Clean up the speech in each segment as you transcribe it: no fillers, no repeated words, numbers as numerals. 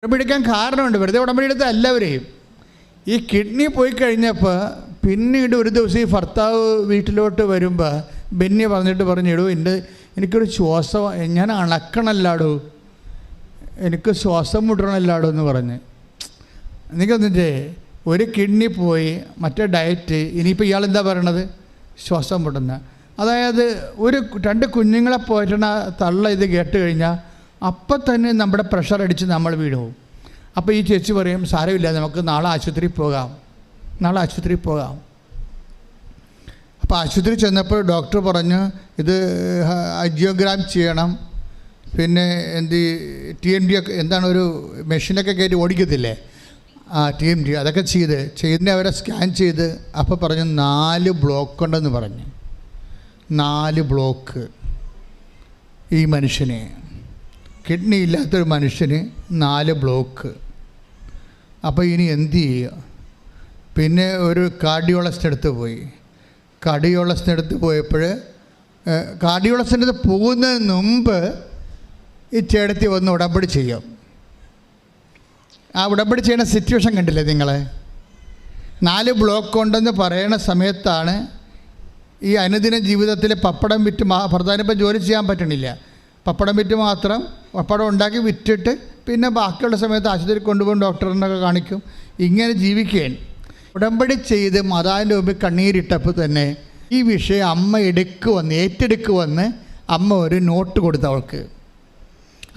ഉടമ്പടിയെടുക്കാൻ കാരണമുണ്ട്. വെറുതെ ഉടമ്പടി എടുത്ത എല്ലാവരെയും. ഈ കിഡ്നി പോയി കഴിഞ്ഞപ്പോൾ പിന്നീട് ഒരു ദിവസം ഈ ഭർത്താവ് വീട്ടിലോട്ട് വരുമ്പോൾ ബെന്നി പറഞ്ഞു, എടോ എനിക്കൊരു ശ്വാസം, ഞാൻ അണക്കണല്ലാടോ, എനിക്ക് ശ്വാസം മുട്ടണമല്ലാടോ എന്ന് പറഞ്ഞ്. എനിക്കൊന്നിട്ടേ ഒരു കിഡ്നി പോയി, മറ്റേ ഡയറ്റ്, ഇനിയിപ്പോൾ ഇയാളെന്താ പറയണത്, ശ്വാസം മുട്ടുന്ന. അതായത് രണ്ട് കുഞ്ഞുങ്ങളെ പോയിട്ടുള്ള തള്ള ഇത് കേട്ട് കഴിഞ്ഞാൽ അപ്പം തന്നെ നമ്മുടെ പ്രഷർ അടിച്ച് നമ്മൾ വീണു പോകും. അപ്പോൾ ഈ ചേച്ചി പറയും, സാരമില്ല, നമുക്ക് നാളെ ആശുപത്രിയിൽ പോകാം. അപ്പോൾ ആശുപത്രി ചെന്നപ്പോൾ ഡോക്ടർ പറഞ്ഞു, ഇത് ആൻജിയോഗ്രാം ചെയ്യണം, പിന്നെ TMD ഒക്കെ എന്താണ്, ഒരു മെഷീനൊക്കെ കയറ്റി ഓടിക്കത്തില്ലേ, TMD അതൊക്കെ ചെയ്തിന് അവരെ സ്കാൻ ചെയ്ത് അപ്പോൾ പറഞ്ഞു 4 ബ്ലോക്ക് ഉണ്ടെന്ന് പറഞ്ഞു. 4 ബ്ലോക്ക്. ഈ മനുഷ്യന്, കിഡ്നി ഇല്ലാത്തൊരു മനുഷ്യന് 4 ബ്ലോക്ക്. അപ്പോൾ ഇനി എന്ത് ചെയ്യുക? പിന്നെ ഒരു കാർഡിയോളജിസ്റ്റ് അടുത്ത് പോയി. കാർഡിയോളജിസ്റ്റ് അടുത്ത് പോയപ്പോൾ കാർഡിയോളജിസ്റ്റിൻ്റെ അടുത്ത് പോകുന്നതിന് മുമ്പ് ഈ ചേട്ടത്തി വന്ന് ഉടമ്പടി ചെയ്യും. ആ ഉടമ്പടി ചെയ്യുന്ന സിറ്റുവേഷൻ കണ്ടില്ലേ നിങ്ങൾ? 4 ബ്ലോക്ക് ഉണ്ടെന്ന് പറയുന്ന സമയത്താണ് ഈ അനുദിന ജീവിതത്തിൽ പപ്പടം വിറ്റ് ഭർത്താവിനിപ്പം ജോലി ചെയ്യാൻ പറ്റണില്ല. പപ്പടം വിറ്റ് മാത്രം പപ്പടം ഉണ്ടാക്കി വിറ്റിട്ട് പിന്നെ ബാക്കിയുള്ള സമയത്ത് ആശുപത്രി കൊണ്ടുപോകും, ഡോക്ടറിനൊക്കെ കാണിക്കും. ഇങ്ങനെ ജീവിക്കുകയാണ്. ഉടമ്പടി ചെയ്ത് മാതാവിൻ്റെ മുമ്പിൽ കണ്ണീരിട്ടപ്പോൾ തന്നെ ഈ വിഷയം അമ്മ ഏറ്റെടുക്കുവന്ന് അമ്മ ഒരു നോട്ട് കൊടുത്തു അവൾക്ക്.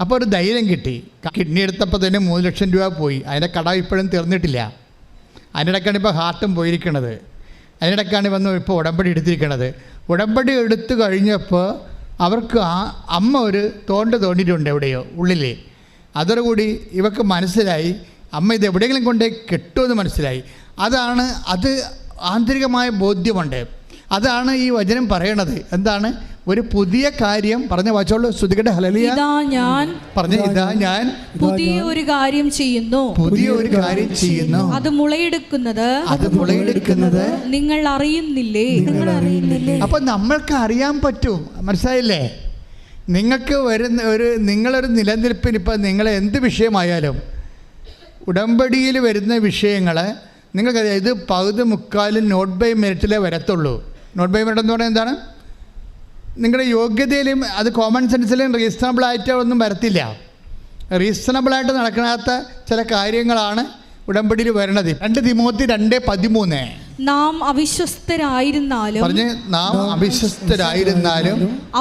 അപ്പോൾ ഒരു ധൈര്യം കിട്ടി. കിഡ്നി എടുത്തപ്പോൾ തന്നെ 3 ലക്ഷം രൂപ പോയി. അതിൻ്റെ കടം ഇപ്പോഴും തീർന്നിട്ടില്ല. അതിനിടയ്ക്കാണ് ഇപ്പോൾ ഹാർട്ടും പോയിരിക്കണത്. അതിനിടയ്ക്കാണ് ഇപ്പോൾ ഉടമ്പടി എടുത്തിരിക്കണത്. ഉടമ്പടി എടുത്തു കഴിഞ്ഞപ്പോൾ അവർക്ക് അമ്മ ഒരു തോണ്ടിയിട്ടുണ്ട് എവിടെയോ ഉള്ളിൽ. അതോടുകൂടി ഇവർക്ക് മനസ്സിലായി അമ്മ ഇത് എവിടെയെങ്കിലും കൊണ്ടേ കെട്ടുമെന്ന് മനസ്സിലായി. അത് ആന്തരികമായ ബോധ്യമുണ്ട്. അതാണ് ഈ വചനം പറയണത്. എന്താണ്? ഒരു പുതിയ കാര്യം പറഞ്ഞ വാച്ചോളൂ. ശ്രുതികട്ടെ. ഹല്ലേലൂയ. ഇതാ ഞാൻ പുതിയ ഒരു കാര്യം ചെയ്യുന്നു. അത് മുളയെടുക്കുന്നത് നിങ്ങൾ അറിയുന്നില്ലേ? അപ്പൊ നമ്മൾക്ക് അറിയാൻ പറ്റും. മനസ്സിലായില്ലേ? നിങ്ങൾക്ക് നിങ്ങളൊരു നിലനിൽപ്പിന് ഇപ്പം നിങ്ങൾ എന്ത് വിഷയമായാലും ഉടമ്പടിയിൽ വരുന്ന വിഷയങ്ങൾ നിങ്ങൾക്കറിയാം. ഇത് പകുതി മുക്കാലും നോട്ട് ബൈ മെറിറ്റിലേ വരത്തുള്ളൂ. നോട്ട് ബൈ മെറിറ്റ് എന്ന് പറഞ്ഞാൽ എന്താണ്? നിങ്ങളുടെ യോഗ്യതയിലും അത് കോമൺ സെൻസിലും റീസണബിളായിട്ട് ഒന്നും വരത്തില്ല. റീസണബിളായിട്ട് നടക്കാത്ത ചില കാര്യങ്ങളാണ് ഉടമ്പടിയിൽ വരണത്. 2 തിമോത്തി 2:13. നാം അവിശ്വസ്തരായിരുന്നാലും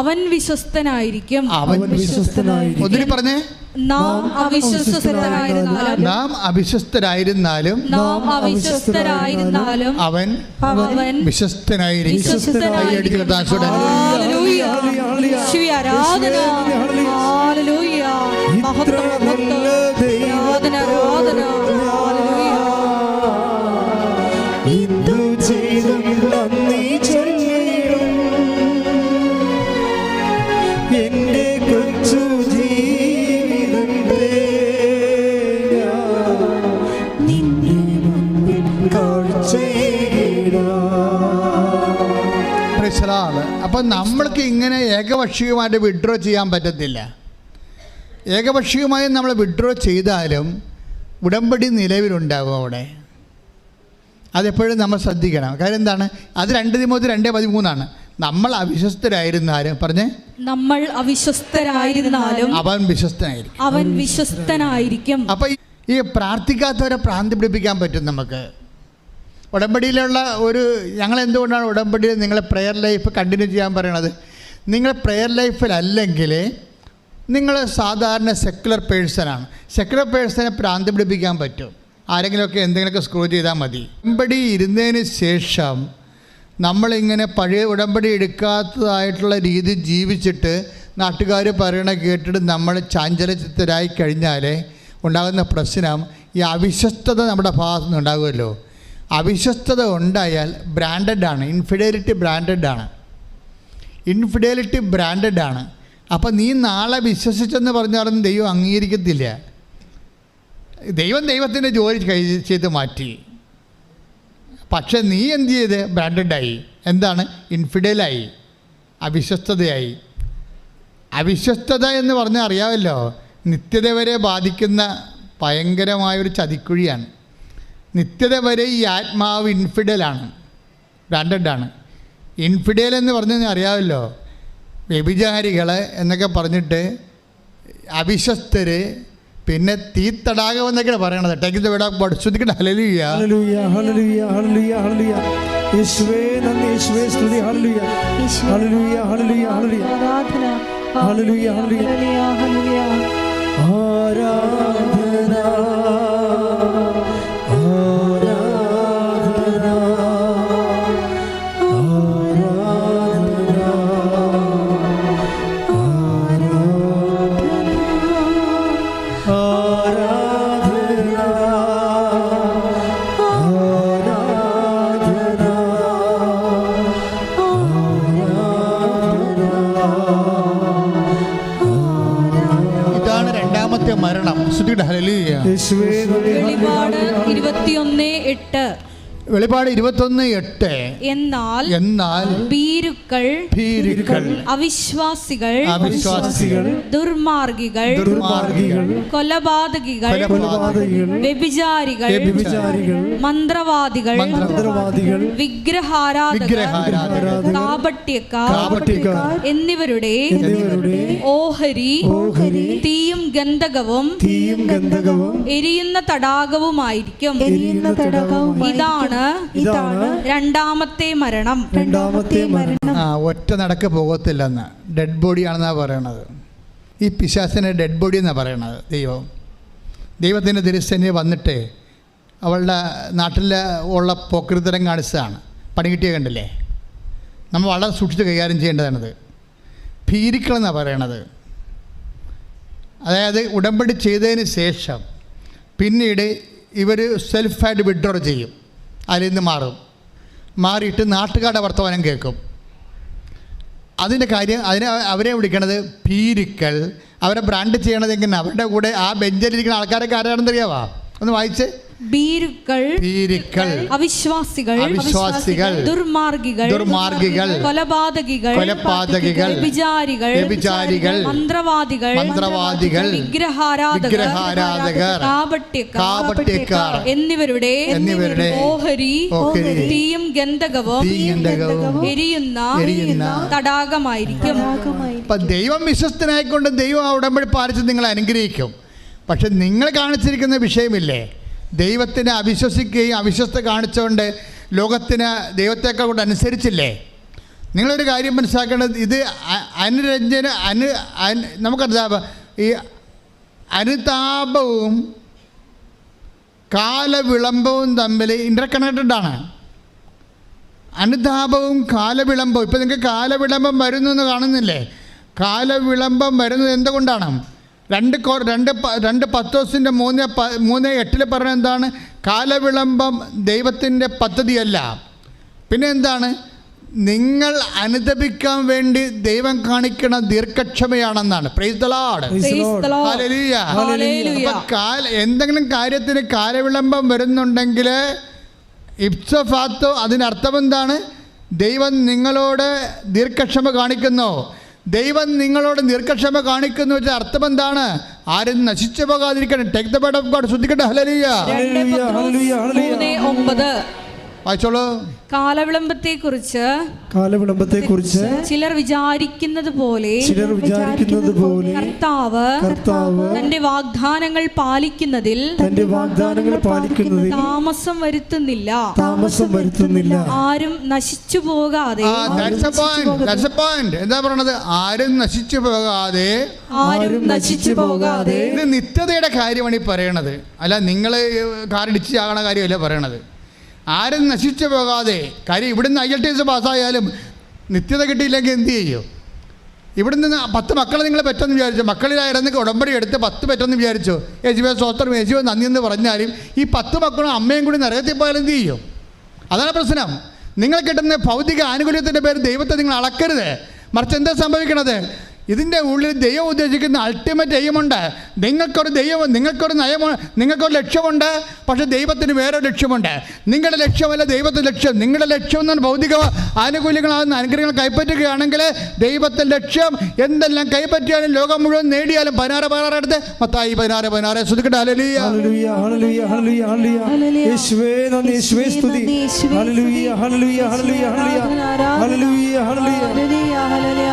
അവൻ വിശ്വസ്തനായിരിക്കും. ഒന്നിനി പറഞ്ഞേ. നാം അവിശ്വസ്തരായിരുന്നാലും അവൻ വിശ്വസ്തനായിരിക്കും. അപ്പം നമ്മൾക്ക് ഇങ്ങനെ ഏകപക്ഷീയമായിട്ട് വിഡ്രോ ചെയ്യാൻ പറ്റത്തില്ല. ഏകപക്ഷീയമായി നമ്മൾ വിഡ്രോ ചെയ്താലും ഉടമ്പടി നിലവിലുണ്ടാകും അവിടെ. അതെപ്പോഴും നമ്മൾ ശ്രദ്ധിക്കണം. കാര്യം എന്താണ്? അത് 2 തിമോത്തി 2:13. നമ്മൾ അവിശ്വസ്തരായിരുന്നാലും അവൻ വിശ്വസ്തനായിരിക്കും. അപ്പം ഈ പ്രാർത്ഥിക്കാത്തവരെ ഭ്രാന്തി പിടിപ്പിക്കാൻ പറ്റും നമുക്ക്. ഉടമ്പടിയിലുള്ള ഞങ്ങൾ എന്തുകൊണ്ടാണ് ഉടമ്പടിയിൽ നിങ്ങളെ പ്രെയർ ലൈഫ് കണ്ടിന്യൂ ചെയ്യാൻ പറയണത്? നിങ്ങൾ പ്രെയർ ലൈഫിലല്ലെങ്കിൽ നിങ്ങൾ സാധാരണ സെക്കുലർ പേഴ്സണാണ്. സെക്കുലർ പേഴ്സണെ ഭ്രാന്തി പിടിപ്പിക്കാൻ പറ്റും. ആരെങ്കിലുമൊക്കെ എന്തെങ്കിലുമൊക്കെ സ്ക്രൂ ചെയ്താൽ മതി. ഉടമ്പടി ഇരുന്നതിന് ശേഷം നമ്മളിങ്ങനെ പഴയ ഉടമ്പടി എടുക്കാത്തതായിട്ടുള്ള രീതി ജീവിച്ചിട്ട് നാട്ടുകാർ പറയണ കേട്ടിട്ട് നമ്മൾ ചാഞ്ചലചിത്തരായി കഴിഞ്ഞാൽ ഉണ്ടാകുന്ന പ്രശ്നം ഈ അവിശ്വസ്തത നമ്മുടെ ഭാഗത്തു നിന്ന് ഉണ്ടാകുമല്ലോ. അവിശ്വസ്തത ഉണ്ടായാൽ ബ്രാൻഡഡാണ്. ഇൻഫിഡേലിറ്റി ബ്രാൻഡഡാണ്. അപ്പം നീ നാളെ വിശ്വസിച്ചെന്ന് പറഞ്ഞാലും ദൈവം അംഗീകരിക്കത്തില്ല. ദൈവത്തിൻ്റെ ജോലി ചെയ്ത് മാറ്റി. പക്ഷെ നീ എന്ത് ചെയ്ത്? ബ്രാൻഡഡായി. എന്താണ്? ഇൻഫിഡേലായി, അവിശ്വസ്തതയായി. അവിശ്വസ്തത എന്ന് പറഞ്ഞാൽ അറിയാമല്ലോ, നിത്യത വരെ ബാധിക്കുന്ന ഭയങ്കരമായൊരു ചതിക്കുഴിയാണ്. നിത്യത വരെ ഈ ആത്മാവ് ഇൻഫിഡലാണ്, ബ്രാൻഡഡാണ്. ഇൻഫിഡൽ എന്ന് പറഞ്ഞാൽ അറിയാമല്ലോ, വ്യഭിചാരികൾ എന്നൊക്കെ പറഞ്ഞിട്ട് അവിശ്വസ്തർ, പിന്നെ തീ തടാകം എന്നൊക്കെയാണ് പറയണത്. Take the word of God. ശ്രദ്ധിക്കട്ടെ. Hallelujah hallelujah hallelujah hallelujah hallelujah. യേശുവേ നന്ദി, യേശുവേ സ്തുതി. ഹല്ലേലൂയ ഹല്ലേലൂയ ഹല്ലേലൂയ ഹല്ലേലൂയ ആരാധന. Hallelujah hallelujah hallelujah. ആരാധന മരണം. ശ്രുതിയുടെ ഹല്ലേലൂയ. വെളിപാട് 21:8. വെളിപാട് 21:8. എന്നാൽ ഭീരുക്കൾ, അവിശ്വാസികൾ, ദുർമാർഗികൾ, കൊലപാതകികൾ, വ്യഭിചാരികൾ, മന്ത്രവാദികൾ, വിഗ്രഹാരാധകർ, കാപട്യക്കാർ എന്നിവരുടെ ഓഹരി തീയും ഗന്ധകവും എരിയുന്ന തടാകവുമായിരിക്കും. ഇതാണ് രണ്ടാമത്തെ മരണം. ഒറ്റ നടക്ക് പോകത്തില്ലെന്ന്, ഡെഡ് ബോഡിയാണെന്നാണ് പറയണത്. ഈ പിശാചിനെ ഡെഡ് ബോഡി എന്നാണ് പറയണത്. ദൈവത്തിൻ്റെ തിരുസന്നിധി വന്നിട്ട് അവളുടെ നാട്ടിൽ ഉള്ള പോക്കൃതരം കാണിച്ചതാണ്. പണി കിട്ടിയ കണ്ടില്ലേ? നമ്മൾ വളരെ സൂക്ഷിച്ച് കൈകാര്യം ചെയ്യേണ്ടതാണത്. ഭീരുക്കളെന്നാണ് പറയണത്. അതായത് ഉടമ്പടി ചെയ്തതിന് ശേഷം പിന്നീട് ഇവർ സെൽഫായിട്ട് വിഡ്രോ ചെയ്യും, അതിൽ നിന്ന് മാറിയിട്ട് നാട്ടുകാരുടെ വർത്തമാനം കേൾക്കും. അതിൻ്റെ കാര്യം അവരെ വിളിക്കണത് ഭീരുക്കൾ. അവരെ ബ്രാൻഡ് ചെയ്യണത് എങ്ങനെ? അവരുടെ കൂടെ ആ ബെഞ്ചിലിരിക്കുന്ന ആൾക്കാരൊക്കെ ആരാണെന്ന് അറിയാവാ? ഒന്ന് വായിച്ച്. ഭീരുക്കൾ, അവിശ്വാസികൾ, ദുർമാർഗികൾ, കൊലപാതകികൾ, വ്യഭിചാരികൾ, മന്ത്രവാദികൾ, വിഗ്രഹാരാധകർ, കാപട്യക്കാർ എന്നിവരുടെ ഓഹരി തീയും ഗന്ധകവും എരിയുന്ന തടാകമായിരിക്കും. ദൈവം വിശ്വസ്തനായിക്കൊണ്ട് ദൈവം ഉടമ്പടി പാലിച്ച് നിങ്ങളെ അനുഗ്രഹിക്കും. പക്ഷെ നിങ്ങൾ കാണിച്ചിരിക്കുന്ന വിഷയമില്ലേ, ദൈവത്തിനെ അവിശ്വസിക്കുകയും അവിശ്വസ്ത കാണിച്ചുകൊണ്ട് ലോകത്തിന് ദൈവത്തേക്കാൾ കൊണ്ട് അനുസരിച്ചില്ലേ? നിങ്ങളൊരു കാര്യം മനസ്സിലാക്കേണ്ടത്, ഇത് നമുക്കറിയാം, ഈ അനുതാപവും കാലവിളംബവും തമ്മിൽ ഇൻ്റർകണക്റ്റഡാണ്. അനുതാപവും കാലവിളംബവും. ഇപ്പോൾ നിങ്ങൾക്ക് കാലവിളംബം വരുന്നു എന്ന് കാണുന്നില്ലേ? കാലവിളംബം വരുന്നത് എന്തുകൊണ്ടാണ്? 2 പത്രോസിൻ്റെ 3:8 പറഞ്ഞത് എന്താണ്? കാലവിളംബം ദൈവത്തിൻ്റെ പദ്ധതിയല്ല. പിന്നെ എന്താണ്? നിങ്ങൾ അനുതപിക്കാൻ വേണ്ടി ദൈവം കാണിക്കണ ദീർഘക്ഷമയാണെന്നാണ്. Praise the lord. ഹല്ലേലൂയ. എന്തെങ്കിലും കാര്യത്തിന് കാലവിളംബം വരുന്നുണ്ടെങ്കിൽ ഇപ്സോ ഫാത്തോ അതിനർത്ഥം എന്താണ്? ദൈവം നിങ്ങളോട് ദീർഘക്ഷമ കാണിക്കുന്നു. ദൈവം നിങ്ങളോട് ദീർഘക്ഷമ കാണിക്കുന്നു വെച്ചാൽ അർത്ഥം എന്താണ്? ആരും നശിച്ചു പോകാതിരിക്കണം. Take the word of God. ശ്രദ്ധിക്കട്ടെ. ഹല്ലേലൂയ. 3:9 വായിച്ചോളൂ. കാലവിളംബത്തെക്കുറിച്ച് ചിലർ വിചാരിക്കുന്നത് പോലെ കർത്താവ് തന്റെ വാഗ്ദാനങ്ങൾ പാലിക്കുന്നതിൽ താമസം വരുത്തുന്നില്ല. ആരും നശിച്ചു പോകാതെ. എന്താ പറയണത്? ആരും നശിച്ചു പോകാതെ. ഇത് നിത്യതയുടെ കാര്യമാണ് ഈ പറയണത്. അല്ല നിങ്ങൾ കാറിടിച്ച് ചാകണ കാര്യമല്ല പറയണത്. ആരും നശിച്ചു പോകാതെ. കാര്യം ഇവിടുന്ന് IELTS പാസ്സായാലും നിത്യത കിട്ടിയില്ലെങ്കിൽ എന്ത് ചെയ്യും? ഇവിടുന്ന് 10 മക്കളെ നിങ്ങൾ പറ്റുമെന്ന് വിചാരിച്ചു, മക്കളിലായിരുന്നു ഉടമ്പടി എടുത്ത് 10 പറ്റുമെന്ന് വിചാരിച്ചു. യേശുവേ സ്തോത്രം, യേശുവേ നന്ദി എന്ന് പറഞ്ഞാലും ഈ 10 മക്കളും അമ്മയും കൂടി നരകത്തിൽ പോയാലും എന്ത് ചെയ്യും? അതാണ് പ്രശ്നം. നിങ്ങൾ കിട്ടുന്ന ഭൗതിക ആനുകൂല്യത്തിൻ്റെ പേര് ദൈവത്തെ നിങ്ങൾ അളക്കരുത്. മറിച്ച് എന്താ സംഭവിക്കണത്? ഇതിൻ്റെ ഉള്ളിൽ ദൈവം ഉദ്ദേശിക്കുന്ന അൾട്ടിമേറ്റ് എയിമുണ്ട്. നിങ്ങൾക്കൊരു നയമുണ്ട്, നിങ്ങൾക്കൊരു ലക്ഷ്യമുണ്ട്. പക്ഷേ ദൈവത്തിന് വേറെ ലക്ഷ്യമുണ്ട്. നിങ്ങളുടെ ലക്ഷ്യമല്ല ദൈവത്തിൻ്റെ ലക്ഷ്യം. നിങ്ങളുടെ ലക്ഷ്യം എന്നാണ് ഭൗതിക ആനുകൂല്യങ്ങളാകുന്ന അനുഗ്രഹങ്ങൾ കൈപ്പറ്റുകയാണെങ്കിൽ ദൈവത്തിൻ്റെ ലക്ഷ്യം എന്തെല്ലാം കൈപ്പറ്റിയാലും ലോകം മുഴുവൻ നേടിയാലും 16 അടുത്ത് മത്തായി 16 ശ്രദ്ധിക്കട്ടെ. Hallelujah, hallelujah, hallelujah, hallelujah, hallelujah. യേശുവേ നന്ദി, യേശുവേ സ്തുതി. Hallelujah, hallelujah, hallelujah, hallelujah, hallelujah, hallelujah.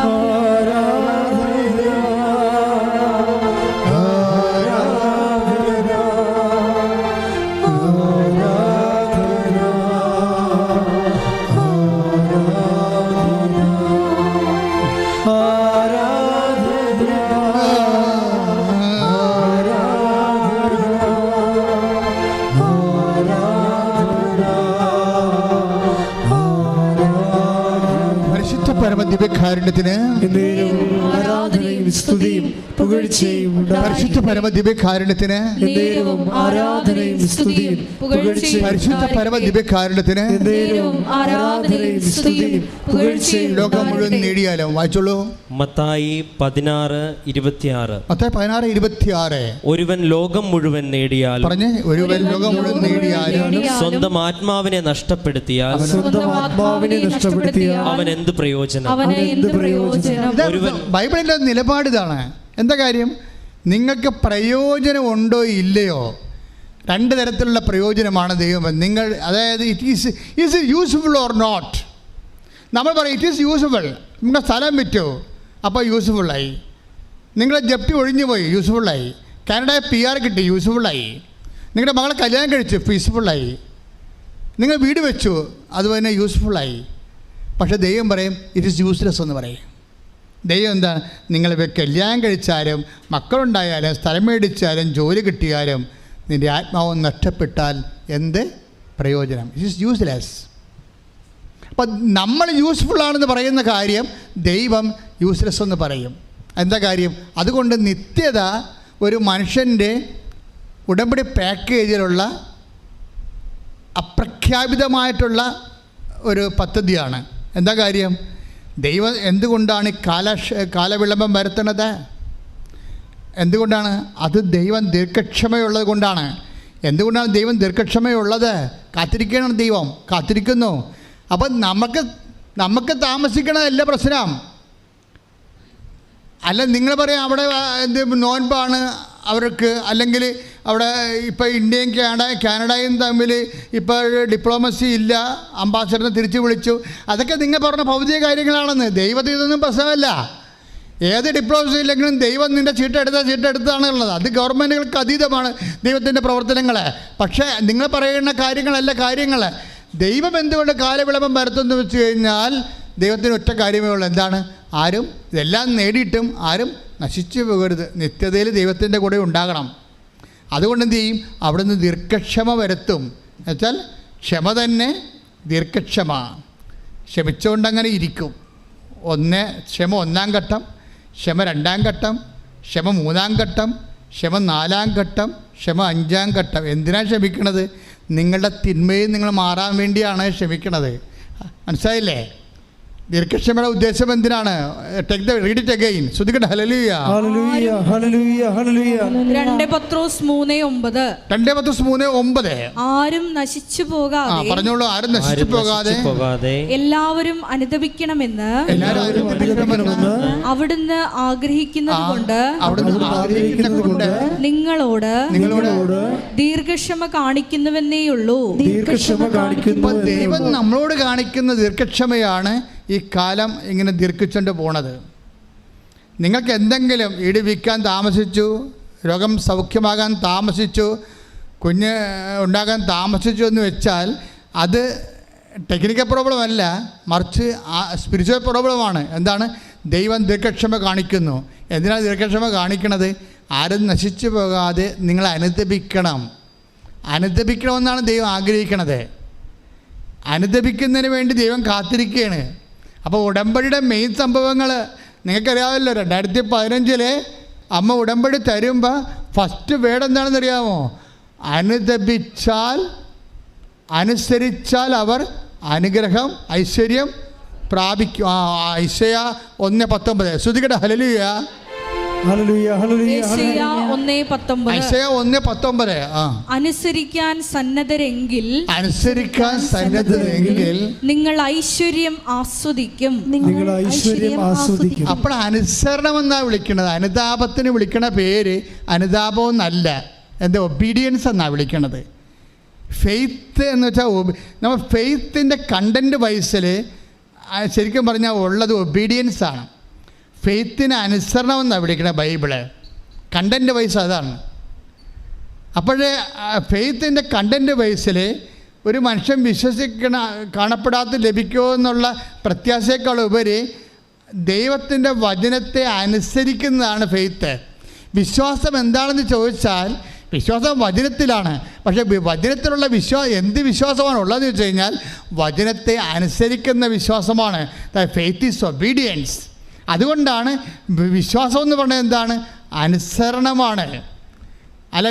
പരമദിവ്യകാരുണ്യത്തിന് ആരാധനയും സ്തുതിയും പുകഴ്ചയും പരിശുദ്ധ പരമദിവ്യകാരുണ്യത്തിന് ആരാധനയും സ്തുതിയും പുകഴ്ചയും പരിശുദ്ധ പരമദിവ്യകാരുണ്യത്തിന് ആരാധനയും സ്തുതിയും പുകഴ്ചയും ലോകം മുഴുവൻ നേടിയാലും. വായിച്ചോളൂ. മത്തായി 16:26. മത്തായി 16:26. ഒരുവൻ ലോകം മുഴുവൻ നേടിയാലും പറഞ്ഞേ, ഒരുവൻ ലോകം മുഴുവൻ നേടിയാലും സ്വന്തം ആത്മാവിനെ നഷ്ടപ്പെടുത്തിയാൽ അവൻ എന്ത് പ്രയോജനം? ബൈബിളിൻ്റെ നിലപാട് ഇതാണ്. എന്താ കാര്യം? നിങ്ങൾക്ക് പ്രയോജനമുണ്ടോ ഇല്ലയോ, രണ്ട് തരത്തിലുള്ള പ്രയോജനമാണ് ദൈവം. നിങ്ങൾ അതായത് ഈസ് യൂസ്ഫുൾ ഓർ നോട്ട്. നമ്മൾ പറയും ഇറ്റ് ഈസ് യൂസ്ഫുൾ. നിങ്ങളുടെ സ്ഥലം വിറ്റോ, അപ്പോൾ യൂസ്ഫുള്ളായി. നിങ്ങളുടെ ജപ്തി ഒഴിഞ്ഞു പോയി, യൂസ്ഫുള്ളായി. കാനഡയിൽ PR കിട്ടി, യൂസ്ഫുള്ളായി. നിങ്ങളുടെ മകളെ കല്യാണം കഴിച്ചു, പീസ്ഫുള്ളായി. നിങ്ങൾ വീട് വെച്ചു, അതുപോലെ യൂസ്ഫുള്ളായി. പക്ഷേ ദൈവം പറയും ഇറ്റ് ഈസ് യൂസ്ലെസ് എന്ന് പറയും. ദൈവം എന്താണ്? നിങ്ങൾ കല്യാണം കഴിച്ചാലും മക്കളുണ്ടായാലും സ്ഥലം മേടിച്ചാലും ജോലി കിട്ടിയാലും നിൻ്റെ ആത്മാവ് നഷ്ടപ്പെട്ടാൽ എന്ത് പ്രയോജനം? It is useless. അപ്പം നമ്മൾ യൂസ്ഫുള്ളാണെന്ന് പറയുന്ന കാര്യം ദൈവം യൂസ്ലെസ് എന്ന് പറയും. എന്താ കാര്യം? അതുകൊണ്ട് നിത്യത ഒരു മനുഷ്യൻ്റെ ഉടമ്പടി പാക്കേജിലുള്ള അപ്രഖ്യാപിതമായിട്ടുള്ള ഒരു പദ്ധതിയാണ്. എന്താ കാര്യം? ദൈവം എന്തുകൊണ്ടാണ് കാലവിളംബം വരുത്തുന്നത്? എന്തുകൊണ്ടാണ്? അത് ദൈവം ദീർഘക്ഷമയുള്ളത് കൊണ്ടാണ്. എന്തുകൊണ്ടാണ് ദൈവം ദീർഘക്ഷമയുള്ളത്? കാത്തിരിക്കണം. ദൈവം കാത്തിരിക്കുന്നു. അപ്പം നമുക്ക് താമസിക്കണതല്ല പ്രശ്നം. അല്ല നിങ്ങൾ പറയാം അവിടെ എന്ത് നോൻപാണ് അവർക്ക്, അല്ലെങ്കിൽ അവിടെ ഇപ്പോൾ ഇന്ത്യയും കാനഡയും തമ്മിൽ ഇപ്പോൾ ഡിപ്ലോമസി ഇല്ല, അംബാസഡറിനെ തിരിച്ചു വിളിച്ചു. അതൊക്കെ നിങ്ങൾ പറഞ്ഞ ഭൗതിക കാര്യങ്ങളാണെന്ന്. ദൈവത്തിൽ ഇതൊന്നും പ്രശ്നമല്ല. ഏത് ഡിപ്ലോമസി ഇല്ലെങ്കിലും ദൈവം നിൻ്റെ ചീട്ടെടുത്താണ് ഉള്ളത്. അത് ഗവൺമെൻറ്റുകൾക്ക് അതീതമാണ് ദൈവത്തിൻ്റെ പ്രവർത്തനങ്ങൾ. പക്ഷേ നിങ്ങൾ പറയുന്ന കാര്യങ്ങൾ ദൈവം എന്തുകൊണ്ട് കാലവിളംബം വരുത്തുന്നു വെച്ച് കഴിഞ്ഞാൽ ദൈവത്തിന് ഒറ്റ കാര്യമേ ഉള്ളൂ. എന്താണ്? ആരും ഇതെല്ലാം നേടിയിട്ടും ആരും നശിച്ചു പോകരുത്. നിത്യതയിൽ ദൈവത്തിൻ്റെ കൂടെ ഉണ്ടാകണം. അതുകൊണ്ട് എന്ത് ചെയ്യും? അവിടെ നിന്ന് ദീർഘക്ഷമ വരുത്തും. എന്നുവെച്ചാൽ ക്ഷമ തന്നെ ദീർഘക്ഷമ. ക്ഷമിച്ചുകൊണ്ടങ്ങനെ ഇരിക്കും. ക്ഷമ 1-ാം ഘട്ടം, ക്ഷമ 2-ാം ഘട്ടം, ക്ഷമ 3-ാം ഘട്ടം, ക്ഷമ 4-ാം ഘട്ടം, ക്ഷമ 5-ാം ഘട്ടം. എന്തിനാണ് ക്ഷമിക്കണത്? നിങ്ങളുടെ തിന്മയിൽ നിങ്ങൾ മാറാൻ വേണ്ടിയാണ് ക്ഷമിക്കണത്. മനസ്സിലായില്ലേ? ദീർഘക്ഷമയുടെ ഉദ്ദേശം എന്തിനാണ്? Read it again. ശ്രദ്ധിക്കട്ടെ. Hallelujah, hallelujah, hallelujah, hallelujah. 2 പത്രോസ് 3:9. 2 പത്രോസ് 3:9. ആരും നശിച്ചു പോകാതെ, പറഞ്ഞോളൂ, ആരും നശിച്ചു പോകാതെ എല്ലാവരും അനുതപിക്കണമെന്ന് അവിടുന്ന് ആഗ്രഹിക്കുന്നത് കൊണ്ട് നിങ്ങളോട് ദീർഘക്ഷമ കാണിക്കുന്നുവെന്നേയുള്ളൂ. ദൈവം നമ്മളോട് കാണിക്കുന്ന ദീർഘക്ഷമയാണ് ഈ കാലം ഇങ്ങനെ ദീർഘിച്ചുകൊണ്ട് പോണത്. നിങ്ങൾക്ക് എന്തെങ്കിലും ഇടിവിക്കാൻ താമസിച്ചു, രോഗം സൗഖ്യമാകാൻ താമസിച്ചു, കുഞ്ഞ് ഉണ്ടാകാൻ താമസിച്ചു എന്ന് വെച്ചാൽ അത് ടെക്നിക്കൽ പ്രോബ്ലം അല്ല, മറിച്ച് സ്പിരിച്വൽ പ്രോബ്ലമാണ്. എന്താണ്? ദൈവം ദീർഘക്ഷമ കാണിക്കുന്നു. എന്തിനാണ് ദീർഘക്ഷമ കാണിക്കണത്? ആരും നശിച്ചു പോകാതെ നിങ്ങളെ അനുദപിക്കണമെന്നാണ് ദൈവം ആഗ്രഹിക്കണത്. അനുദപിക്കുന്നതിന് വേണ്ടി ദൈവം കാത്തിരിക്കുകയാണ്. അപ്പോൾ ഉടമ്പടിയുടെ മെയിൻ സംഭവങ്ങൾ നിങ്ങൾക്കറിയാമല്ലോ. 2015 അമ്മ ഉടമ്പടി തരുമ്പോൾ ഫസ്റ്റ് വേർഡ് എന്താണെന്ന് അറിയാമോ? അനുസരിച്ചാൽ അവർ അനുഗ്രഹം, ഐശ്വര്യം പ്രാപിക്കും. ഐശയ്യാ 1:19. ശ്രുതികട ഹല്ലേലൂയ. ഹല്ലേലൂയ ഹല്ലേലൂയ യെശയ്യാ 1:19. ഐശയ്യാ 1:19. അനുസരിക്കാൻ സന്നദ്ധരെങ്കിൽ നിങ്ങൾ ഐശ്വര്യം ആസ്വദിക്കും. അപ്പോൾ അനുസരണം എന്നാ വിളിക്കണത്. അനുതാപത്തിന് വിളിക്കണ പേര് അനുതാപം എന്നല്ല, എന്താ ഒബീഡിയൻസ് എന്നാ വിളിക്കണത്. ഫെയ്ത്ത് എന്ന് വെച്ചാൽ നമ്മൾ ഫെയ്ത്തിൻ്റെ കണ്ടൻറ്റ് വൈസിൽ ശരിക്കും പറഞ്ഞാൽ ഉള്ളത് ഒബീഡിയൻസാണ്. ഫെയ്ത്തിന് അനുസരണം എന്നാണ് വിളിക്കണത് ബൈബിള്. കണ്ടൻറ്റ് വൈസ് അതാണ്. അപ്പോഴേ ഫെയ്ത്തിൻ്റെ കണ്ടൻറ്റ് വൈസിൽ ഒരു മനുഷ്യൻ കാണപ്പെടാത്ത ലഭിക്കുമോ എന്നുള്ള പ്രത്യാശയേക്കാൾ ഉപരി ദൈവത്തിൻ്റെ വചനത്തെ അനുസരിക്കുന്നതാണ് ഫെയ്ത്ത്. വിശ്വാസം എന്താണെന്ന് ചോദിച്ചാൽ വിശ്വാസം വചനത്തിലാണ്. പക്ഷേ വചനത്തിലുള്ള എന്ത് വിശ്വാസമാണ് ഉള്ളതെന്ന് വെച്ച് കഴിഞ്ഞാൽ വചനത്തെ അനുസരിക്കുന്ന വിശ്വാസമാണ്. Faith is obedience. അതുകൊണ്ടാണ് വിശ്വാസം എന്ന് പറയുന്നത് എന്താണ്? അനുസരണമാണ്. അല്ല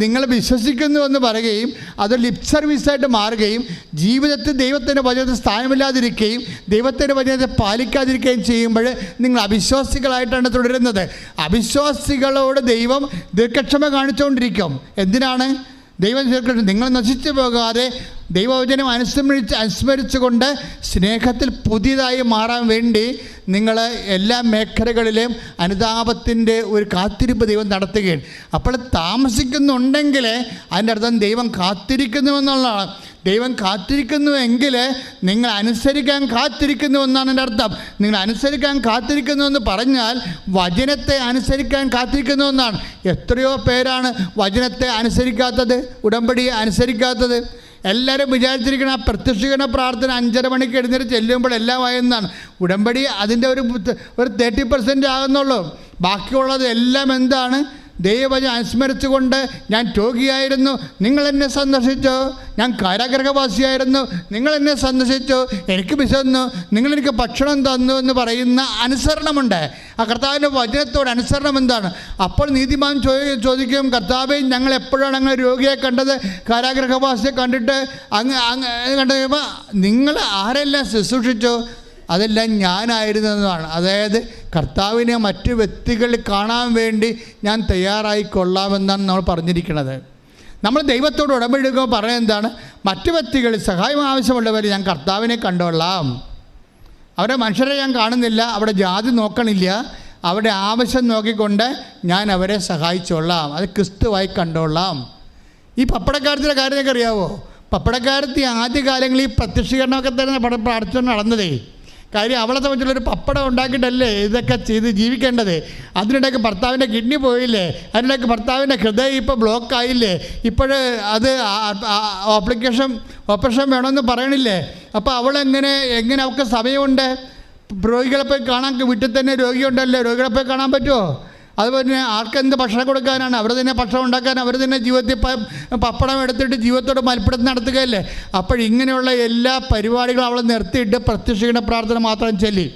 നിങ്ങൾ വിശ്വസിക്കുന്നു എന്ന് പറയുകയും അത് ലിപ് സർവീസായിട്ട് മാറുകയും ജീവിതത്തിൽ ദൈവത്തിൻ്റെ വചനത്തിൽ സ്ഥാനമില്ലാതിരിക്കുകയും ദൈവത്തിൻ്റെ വചനത്തെ പാലിക്കാതിരിക്കുകയും ചെയ്യുമ്പോൾ നിങ്ങൾ അവിശ്വാസികളായിട്ടാണ് തുടരുന്നത്. അവിശ്വാസികളോട് ദൈവം ദീർഘക്ഷമ കാണിച്ചുകൊണ്ടിരിക്കും. എന്തിനാണ്? ദൈവം നിങ്ങൾ നശിച്ചു പോകാതെ ദൈവവചനം അനുസ്മരിച്ചുകൊണ്ട് സ്നേഹത്തിൽ പുതിയതായി മാറാൻ വേണ്ടി നിങ്ങൾ എല്ലാ മേഖലകളിലും അനുതാപത്തിൻ്റെ ഒരു കാത്തിരിപ്പ് ദൈവം നടത്തുകയാണ്. അപ്പോൾ താമസിക്കുന്നുണ്ടെങ്കിൽ അതിൻ്റെ അർത്ഥം ദൈവം കാത്തിരിക്കുന്നുവെന്നുള്ളതാണ്. ദൈവം കാത്തിരിക്കുന്നുവെങ്കിൽ നിങ്ങൾ അനുസരിക്കാൻ കാത്തിരിക്കുന്നു എന്നാണ് എൻ്റെ അർത്ഥം. നിങ്ങൾ അനുസരിക്കാൻ കാത്തിരിക്കുന്നു എന്ന് പറഞ്ഞാൽ വചനത്തെ അനുസരിക്കാൻ കാത്തിരിക്കുന്നു എന്നാണ്. എത്രയോ പേരാണ് വചനത്തെ അനുസരിക്കാത്തത്, ഉടമ്പടിയെ അനുസരിക്കാത്തത്. എല്ലാവരും വിചാരിച്ചിരിക്കണം ആ പ്രത്യക്ഷീകരണ പ്രാർത്ഥന 5:30 മണിക്ക് എഴുന്നേറ്റ് ചെല്ലുമ്പോൾ എല്ലാം ആയെന്നാണ്. ഉടമ്പടി അതിൻ്റെ ഒരു 30% ആകുന്നുള്ളൂ. ബാക്കിയുള്ളത് എല്ലാം എന്താണ്? ദൈവവചനം അനുസ്മരിച്ചുകൊണ്ട് ഞാൻ രോഗിയായിരുന്നു, നിങ്ങളെന്നെ സന്ദർശിച്ചു. ഞാൻ കാരാഗൃഹവാസിയായിരുന്നു, നിങ്ങളെന്നെ സന്ദർശിച്ചു. എനിക്ക് വിശന്നു, നിങ്ങളെനിക്ക് ഭക്ഷണം തന്നു എന്ന് പറയുന്ന അനുസരണമുണ്ട്. ആ കർത്താവിൻ്റെ വചനത്തോട് അനുസരണം എന്താണ്? അപ്പോൾ നീതിമാൻ ചോദിക്കും, കർത്താവേ, ഞങ്ങൾ എപ്പോഴാണ് അങ്ങനെ രോഗിയെ കണ്ടത്, കാരാഗൃഹവാസിയെ കണ്ടിട്ട് അങ്ങ് കണ്ടു കഴിയുമ്പോൾ നിങ്ങൾ ആരെല്ലാം ശുശ്രൂഷിച്ചു? അതെല്ലാം ഞാനായിരുന്നതാണ്. അതായത് കർത്താവിനെ മറ്റു വ്യക്തികൾ കാണാൻ വേണ്ടി ഞാൻ തയ്യാറായിക്കൊള്ളാമെന്നാണ് നമ്മൾ പറഞ്ഞിരിക്കുന്നത്. നമ്മൾ ദൈവത്തോട് ഉടമ്പടിക്കുമ്പോൾ പറയുന്നത് എന്താണ്? മറ്റു വ്യക്തികൾ സഹായം ആവശ്യമുള്ളവർ ഞാൻ കർത്താവിനെ കണ്ടോളാം. അവരുടെ മനുഷ്യരെ ഞാൻ കാണുന്നില്ല, അവിടെ ജാതി നോക്കണില്ല, അവരുടെ ആവശ്യം നോക്കിക്കൊണ്ട് ഞാൻ അവരെ സഹായിച്ചോളാം, അത് ക്രിസ്തുവായി കണ്ടോളാം. ഈ പപ്പടക്കാരത്തിൻ്റെ കാര്യം നിങ്ങൾക്ക് അറിയാവോ? പപ്പടക്കാരത്തി ആദ്യകാലങ്ങളിൽ ഈ പ്രത്യക്ഷീകരണമൊക്കെ തന്നെ പ്രാർത്ഥന നടന്നതേ. കാര്യം അവളെ സംബന്ധിച്ചുള്ളൊരു പപ്പടം ഉണ്ടാക്കിയിട്ടല്ലേ ഇതൊക്കെ ചെയ്ത് ജീവിക്കേണ്ടത്. അതിനിടയ്ക്ക് ഭർത്താവിൻ്റെ കിഡ്നി പോയില്ലേ, അതിനിടയ്ക്ക് ഭർത്താവിൻ്റെ ഹൃദയം ഇപ്പോൾ ബ്ലോക്കായില്ലേ, ഇപ്പോൾ അത് ഓപ്പറേഷൻ വേണമെന്ന് പറയണില്ലേ. അപ്പോൾ അവളെങ്ങനെ അവൾക്ക് സമയമുണ്ട്? രോഗികളെ പോയി കാണാൻ, വീട്ടിൽ തന്നെ രോഗിയുണ്ടല്ലോ, രോഗികളെ പോയി കാണാൻ പറ്റുമോ? അതുപോലെ തന്നെ ആർക്കെന്ത് ഭക്ഷണം കൊടുക്കാനാണ്? അവർ തന്നെ ഭക്ഷണം ഉണ്ടാക്കാൻ, അവർ തന്നെ ജീവിതത്തിൽ പപ്പടം എടുത്തിട്ട് ജീവിതത്തോട് മൽപ്പിടുത്തം നടത്തുകയല്ലേ. അപ്പോഴിങ്ങനെയുള്ള എല്ലാ പരിപാടികളും അവൾ നിർത്തിയിട്ട് പ്രത്യക്ഷീകരണ പ്രാർത്ഥന മാത്രം ചൊല്ലി.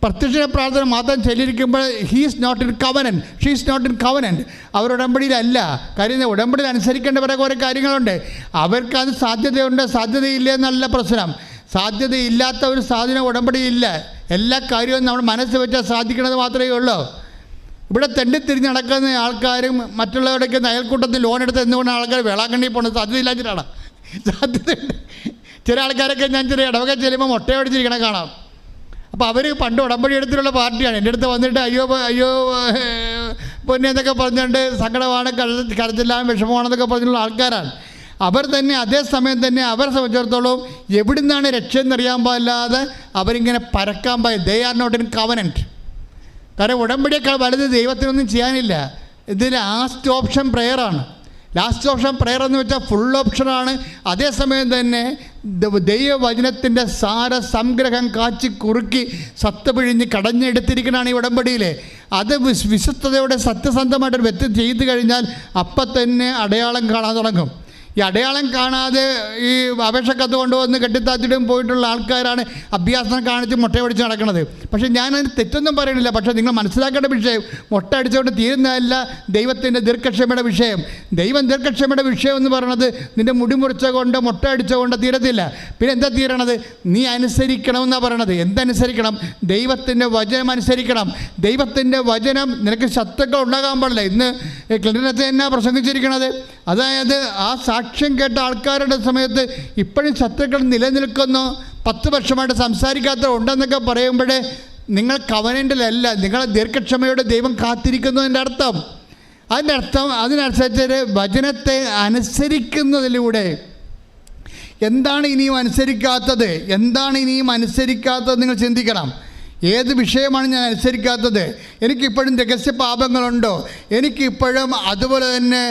പ്രത്യക്ഷീകരണ പ്രാർത്ഥന മാത്രം ചൊല്ലിയിരിക്കുമ്പോൾ he's not in covenant, she's not in covenant. അവർ ഉടമ്പടിയിലല്ല. കാര്യം ഉടമ്പടിയിൽ അനുസരിക്കേണ്ട കുറേ കാര്യങ്ങളുണ്ട്. അവർക്ക് അത് സാധ്യതയുണ്ട്, സാധ്യതയില്ല എന്നല്ല പ്രശ്നം. സാധ്യതയില്ലാത്ത ഒരു സാധനം ഉടമ്പടിയില്ല. എല്ലാ കാര്യവും നമ്മൾ മനസ്സ് വെച്ചാൽ സാധിക്കണത് മാത്രമേ ഉള്ളൂ. ഇവിടെ തെണ്ടിത്തിരിഞ്ഞ് നടക്കുന്ന ആൾക്കാരും മറ്റുള്ളവരുടെയൊക്കെ അയൽക്കൂട്ടത്തിൽ ലോൺ എടുത്ത് എന്തുകൊണ്ടാണ് ആൾക്കാർ വേളാങ്കണ്ണി പോകുന്നത്? സാധ്യതയില്ലാഞ്ഞിട്ടാണ്. സാധ്യതയുണ്ട്. ചില ആൾക്കാരൊക്കെ ഞാൻ ചെറിയ ഇടവൊക്കെ ചെല്ലുമ്പോൾ മുട്ടയടിച്ചിരിക്കണം കാണാം. അപ്പോൾ അവർ പണ്ട് ഉടമ്പടി എടുത്തിട്ടുള്ള പാർട്ടിയാണ്. എൻ്റെ അടുത്ത് വന്നിട്ട് അയ്യോ പൊന്നെ എന്നൊക്കെ പറഞ്ഞുകൊണ്ട് സങ്കടമാണ്, കരച്ചില്ലാം വിഷമമാണെന്നൊക്കെ പറഞ്ഞുള്ള ആൾക്കാരാണ്. അവർ തന്നെ അതേ സമയം തന്നെ അവരെ സംബന്ധിച്ചിടത്തോളം എവിടുന്നാണ് രക്ഷയെന്നറിയാൻ പാടില്ലാതെ അവരിങ്ങനെ പരക്കാൻ പാടില്ല. They are not in covenant. കാരണം ഉടമ്പടിയേക്കാൾ വലുത് ദൈവത്തിനൊന്നും ചെയ്യാനില്ല. ഇത് ലാസ്റ്റ് ഓപ്ഷൻ പ്രെയറാണ്. ലാസ്റ്റ് ഓപ്ഷൻ പ്രെയർ എന്ന് വെച്ചാൽ ഫുൾ ഓപ്ഷനാണ്. അതേസമയം തന്നെ ദൈവവചനത്തിൻ്റെ സംഗ്രഹം കാച്ചി കുറുക്കി സത്ത് പിഴിഞ്ഞ് കടഞ്ഞെടുത്തിരിക്കണതാണ് ഈ ഉടമ്പടിയിൽ. അത് വിശുദ്ധതയോടെ സത്യസന്ധമായിട്ടൊരു വ്യക്തി ചെയ്തു കഴിഞ്ഞാൽ അപ്പം തന്നെ അടയാളം കാണാൻ തുടങ്ങും. ഈ അടയാളം കാണാതെ ഈ അപേക്ഷക്കത്ത് കൊണ്ടുവന്ന് കെട്ടിത്താത്തിടും പോയിട്ടുള്ള ആൾക്കാരാണ് അഭ്യാസം കാണിച്ച് മുട്ടയടിച്ച് നടക്കുന്നത്. പക്ഷേ ഞാനതിന് തെറ്റൊന്നും പറയണില്ല. പക്ഷേ നിങ്ങൾ മനസ്സിലാക്കേണ്ട വിഷയം, മുട്ട അടിച്ചുകൊണ്ട് തീരുന്നതല്ല ദൈവത്തിൻ്റെ ദീർഘക്ഷമയുടെ വിഷയം. ദൈവം ദീർഘക്ഷമയുടെ വിഷയം എന്ന് പറയുന്നത് നിൻ്റെ മുടി മുറിച്ച കൊണ്ട് മുട്ട അടിച്ചുകൊണ്ട് തീരത്തില്ല. പിന്നെ എന്താ തീരണത്? നീ അനുസരിക്കണമെന്നാണ് പറയണത്. എന്തനുസരിക്കണം? ദൈവത്തിൻ്റെ വചനം അനുസരിക്കണം. ദൈവത്തിൻ്റെ വചനം നിനക്ക് ശത്രുക്കൾ ഉണ്ടാകാൻ പാടില്ല. ഇന്ന് ക്ലിനത്തെ എന്നാ പ്രസംഗിച്ചിരിക്കണത്? അതായത് ആ സാക്ഷ്യം കേട്ട ആൾക്കാരുടെ സമയത്ത് ഇപ്പോഴും ശത്രുക്കൾ നിലനിൽക്കുന്നു, 10 വർഷമായിട്ട് സംസാരിക്കാത്ത ഉണ്ടെന്നൊക്കെ പറയുമ്പോഴേ നിങ്ങൾ കവനൻ്റിലല്ല, നിങ്ങളെ ദീർഘക്ഷമയോടെ ദൈവം കാത്തിരിക്കുന്നതിൻ്റെ അർത്ഥം. അതിനനുസരിച്ച് വചനത്തെ അനുസരിക്കുന്നതിലൂടെ എന്താണ് ഇനിയും അനുസരിക്കാത്തത്? നിങ്ങൾ ചിന്തിക്കണം. ഏത് വിഷയമാണ് ഞാൻ അനുസരിക്കാത്തത്? എനിക്കിപ്പോഴും രഹസ്യ പാപങ്ങളുണ്ടോ? എനിക്കിപ്പോഴും അതുപോലെ തന്നെ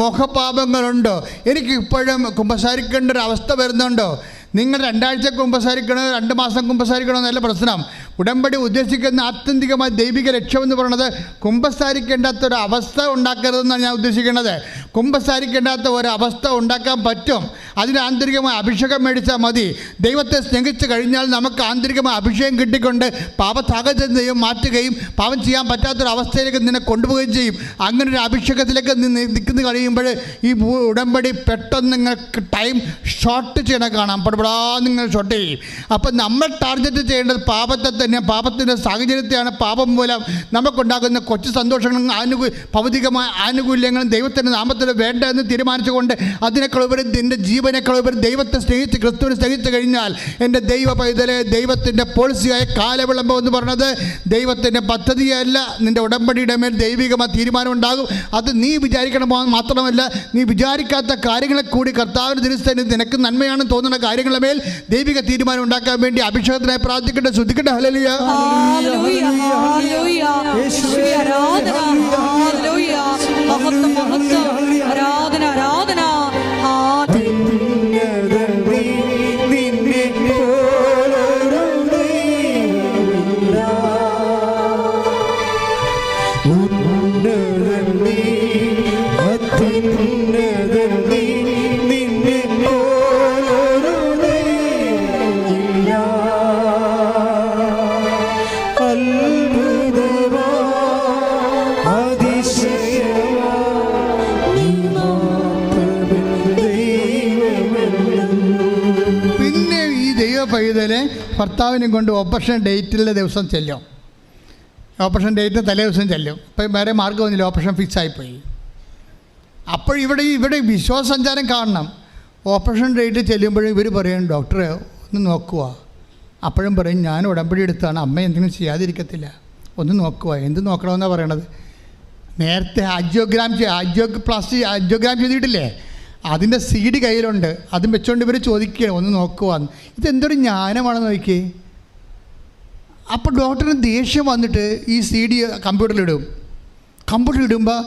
മോഹപാപങ്ങളുണ്ടോ? എനിക്കിപ്പോഴും കുമ്പസാരിക്കേണ്ട ഒരു അവസ്ഥ വരുന്നുണ്ടോ? നിങ്ങൾ 2 ആഴ്ച കുമ്പസാരിക്കണോ 2 മാസം കുമ്പസാരിക്കണോ എന്നല്ല പ്രശ്നം. ഉടമ്പടി ഉദ്ദേശിക്കുന്ന ആത്യന്തികമായ ദൈവിക ലക്ഷ്യമെന്ന് പറയുന്നത് കുമ്പസാരിക്കേണ്ടാത്തൊരു അവസ്ഥ ഉണ്ടാക്കരുതെന്നാണ് ഞാൻ ഉദ്ദേശിക്കുന്നത്. കുമ്പസാരിക്കേണ്ടാത്ത ഒരവസ്ഥ ഉണ്ടാക്കാൻ പറ്റും. അതിന് ആന്തരികമായ അഭിഷേകം മേടിച്ചാൽ മതി. ദൈവത്തെ സ്നേഹിച്ച് കഴിഞ്ഞാൽ നമുക്ക് ആന്തരികമായ അഭിഷേകം കിട്ടിക്കൊണ്ട് പാപസാഹചര്യം മാറ്റുകയും പാപം ചെയ്യാൻ പറ്റാത്തൊരവസ്ഥയിലേക്ക് നിന്നെ കൊണ്ടുപോവുകയും ചെയ്യും. അങ്ങനെ ഒരു അഭിഷേകത്തിലേക്ക് നിൽക്കുന്ന കഴിയുമ്പോൾ ഈ ഉടമ്പടി പെട്ടെന്ന് നിങ്ങൾക്ക് ടൈം ഷോർട്ട് ചെയ്യണ കാണാം. നിങ്ങൾ ഷോർട്ട് ചെയ്യും. അപ്പം നമ്മൾ ടാർഗറ്റ് ചെയ്യേണ്ടത് പാപത്തെ തന്നെ, പാപത്തിൻ്റെ സാഹചര്യത്തെയാണ്. പാപം മൂലം നമുക്കുണ്ടാകുന്ന കൊച്ചു സന്തോഷങ്ങളും ഭൗതികമായ ആനുകൂല്യങ്ങളും ദൈവത്തിൻ്റെ നാമത്തിൽ വേണ്ട എന്ന് തീരുമാനിച്ചുകൊണ്ട് അതിനേക്കാളുപരി നിൻ്റെ ജീവനേക്കാളുപരി ദൈവത്തെ സ്നേഹിച്ച് ക്രിസ്തുവിനെ സ്നേഹിച്ച് കഴിഞ്ഞാൽ എൻ്റെ ദൈവ പൈതലെ, ദൈവത്തിൻ്റെ പോളിസിയായ കാലവിളംബം എന്ന് പറയുന്നത് ദൈവത്തിൻ്റെ പദ്ധതിയല്ല. നിൻ്റെ ഉടമ്പടിയുടെ മേൽ ദൈവികമായ തീരുമാനം ഉണ്ടാകും. അത് നീ വിചാരിക്കണമോ മാത്രമല്ല, നീ വിചാരിക്കാത്ത കാര്യങ്ങളെ കൂടി കർത്താവിന് തിരുസ്ഥ നിനക്ക് നന്മയാണെന്ന് തോന്നുന്ന കാര്യങ്ങളുടെ മേൽ ദൈവിക തീരുമാനം ഉണ്ടാക്കാൻ വേണ്ടി അഭിഷേകത്തിനായി പ്രാർത്ഥിക്കട്ടെ. ശ്രദ്ധിക്കട്ടെ. ഹല്ലേലൂയ, ഹല്ലേലൂയ, ഹല്ലേലൂയ, യേശുവേ ആരാധന, ഹല്ലേലൂയ, മഹത്വം, മഹത്വം, ആരാധന, ആരാധന. പൈതലെ ഭർത്താവിനെയും കൊണ്ട് ഓപ്പറേഷൻ ഡേറ്റിലെ ദിവസം ചെല്ലും. ഓപ്പറേഷൻ ഡേറ്റിന് തലേ ദിവസം ചെല്ലും. ഇപ്പം വേറെ മാർഗ്ഗമൊന്നുമില്ല, ഓപ്പറേഷൻ ഫിക്സ് ആയിപ്പോയി. അപ്പോൾ ഇവിടെ വിശ്വാസസഞ്ചാരം കാണണം. ഓപ്പറേഷൻ ഡേറ്റ് ചെല്ലുമ്പോഴും ഇവർ പറയും ഡോക്ടറെ ഒന്ന് നോക്കുക. അപ്പോഴും പറയും ഞാൻ ഉടമ്പടി എടുത്താണ്, അമ്മ എന്തെങ്കിലും ചെയ്യാതിരിക്കത്തില്ല, ഒന്ന് നോക്കുക. എന്ത് നോക്കണമെന്നാണ് പറയണത്? നേരത്തെ ആൻജിയോഗ്രാം ചെയ്തിട്ടില്ലേ, അതിൻ്റെ CD കയ്യിലുണ്ട്. അതും വെച്ചുകൊണ്ട് ഇവർ ചോദിക്കുകയാണ് ഒന്ന് നോക്കുവാന്ന്. ഇതെന്തൊരു ജ്ഞാനമാണെന്ന് നോക്കിയേ. അപ്പോൾ ഡോക്ടറിന് ദേഷ്യം വന്നിട്ട് ഈ CD കമ്പ്യൂട്ടറിലിടും. കമ്പ്യൂട്ടറിലിടുമ്പോൾ